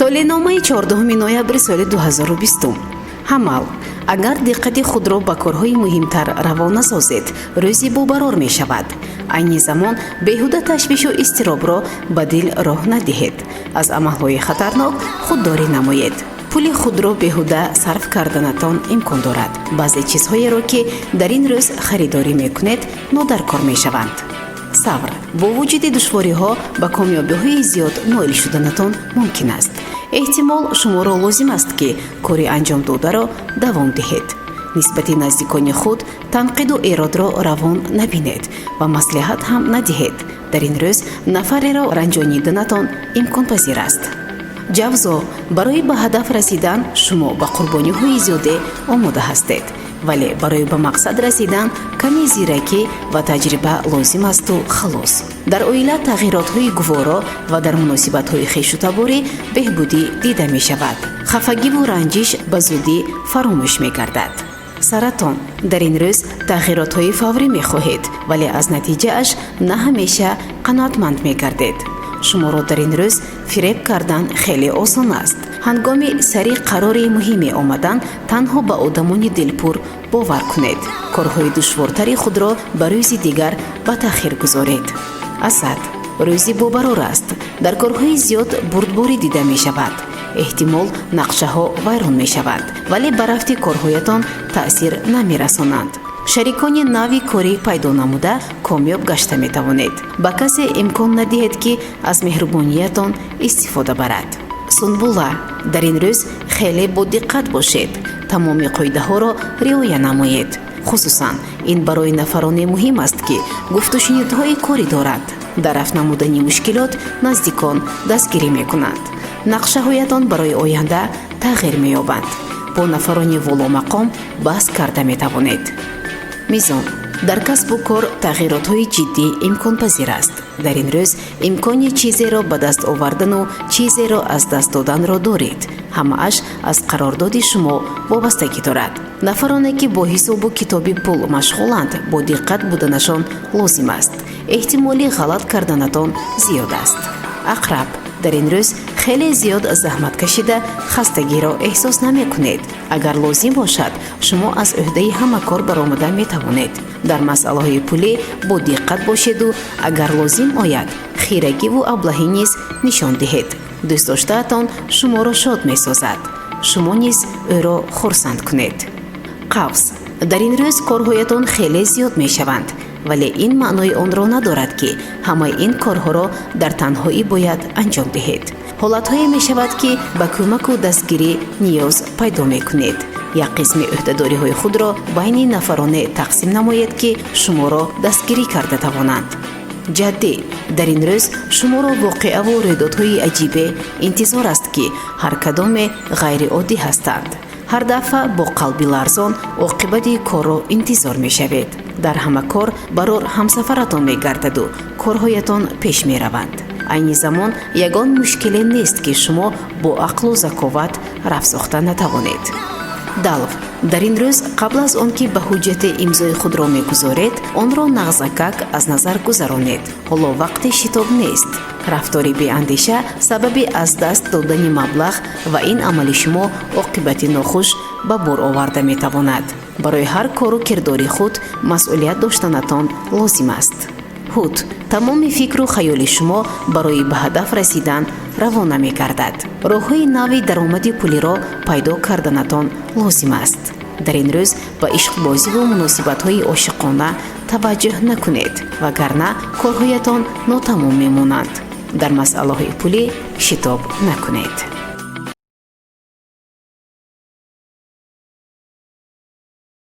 толеъноমাи 14 ноябри соли 2020. ҳамал: агар диққати худро ба корҳои муҳимтар раво насозед, рӯзи бобарор мешавад. айни замон беҳуда ташвишу изтиробро ба дил роҳ надиҳед. аз амалҳои хатарнок худдорӣ намоед. пули худро беҳуда сарф карданатон имкон дорад. баъзе чизҳоеро ки дар ин рӯз харидорӣ мекунед, нодаркор мешаванд. сабр: бо вуҷуди душвориҳо ба комёбиҳои зиёд ноил шуданатон мумкин аст. эҳтимол шуморо лозим аст ки кори анҷом додаро давом диҳед. нисбати наздикони худ танқиду эродро равон набинед ва маслиҳат ҳам надиҳед. дар ин рӯз нафареро ранҷониданатон имконпазир аст. ҷавзо: барои ба ҳадаф расидан шумо ба қурбониҳои зиёде омода ҳастед, вале барои ба мақсад расидан каме зиракӣ ва таҷриба лозим асту халос. дар оила тағйиротҳои гуворо ва дар муносибатҳои хешутаборӣ беҳбудӣ дида мешавад. хафагиву ранҷиш ба зудӣ фаромӯш мегардад. саратон: дар ин рӯз тағйиротҳои фаврӣ мехоҳед, вале аз натиҷааш на ҳамеша қаноатманд мегардед. шуморо дар ин рӯз фиреб кардан хеле осон аст. ҳангоми сари қарори муҳиме омадан танҳо ба одамони дилпур бовар кунед. корҳои душвортари худро ба рӯзи дигар ба таъхир гузоред. асад: рӯзи бобарор аст. дар корҳои зиёд бурдборӣ дида мешавад. эҳтимол нақшаҳо вайрон мешаванд, вале ба рафти корҳоятон таъсир намерасонанд. шарикони нави корӣ пайдо намуда комёб гашта метавонед. ба касе имкон надиҳед ки аз меҳрубониятон истифода барад. сунбула: дар ин рӯз хеле бодиққат бошед. тамоми қоидаҳоро риоя намоед. хусусан ин барои нафароне муҳим аст ки гуфтушунидҳои корӣ доранд. дар рафт намудани мушкилот наздикон дастгирӣ мекунанд. нақшаҳоятон барои оянда тағйир меёбанд. бо нафарони воломақом баҳс карда метавонед. мизон: дар касбу кор тағйиротҳои ҷиддӣ имконпазир аст. дар ин рӯз имкони чизеро ба даст овардану чизеро аз даст доданро доред. ҳамааш аз қарордоди шумо вобастагӣ дорад. нафароне ки бо ҳисобу китоби пул машғуланд, бо диққат буданашон лозим аст. эҳтимоли ғалат карданатон зиёд аст. ақраб: дар ин рӯз хеле зиёд заҳмат кашида хастагиро эҳсос намекунед. агар лозим бошад, шумо аз ӯҳдаи ҳама кор баромада метавонед. дар масъалаҳои пулӣ бо диққат бошеду агар лозим ояд, хирагиву аблаҳӣ низ нишон диҳед. дӯстдоштаатон шуморо шод месозад. шумо низ ӯро хурсанд кунед. қавс: дар ин рӯз корҳоятон хеле зиёд мешаванд, вале ин маънои онро надорад ки ҳамаи ин корҳоро дар танҳоӣ бояд анҷом диҳед. ҳолатҳое мешавад ки ба кӯмаку дастгирӣ ниёз пайдо мекунед. як қисми ӯҳдадориҳои худро байни нафароне тақсим намоед ки шуморо дастгирӣ карда тавонанд. ҷаддӣ: дар ин рӯз шуморо воқеаву рӯйдодҳои аҷибе интизор аст ки ҳар кадоме ғайриоддӣ ҳастанд. ҳар дафъа бо қалби ларзон оқибати корро интизор мешавед. дар ҳама кор барор ҳамсафаратон мегардаду корҳоятон пеш мераванд. айни замон ягон мушкиле нест ки шумо бо ақлу заковат раф сохта натавонед. далв: дар ин рӯз қабл аз он ки ба ҳуҷҷати имзои худро мегузоред, онро нағзакак аз назар гузаронед. ҳоло вақти шитоб нест. рафтори беандеша сабаби аз даст додани маблағ ва ин амали шумо оқибати нохуш ба бор оварда метавонад. барои ҳар кору кирдори худ масъулият доштанатон лозим аст. ҳуд: тамоми фикру хаёли шумо барои ба ҳадаф расидан равона мегардад. роҳҳои нави даромади пулиро пайдо карданатон лозим аст. дар ин рӯз ба ишқбозиву муносибатҳои ошиқона таваҷҷӯҳ накунед, вагарна корҳоятон нотамом мемонанд. дар масъалаҳои пулӣ шитоб накунед.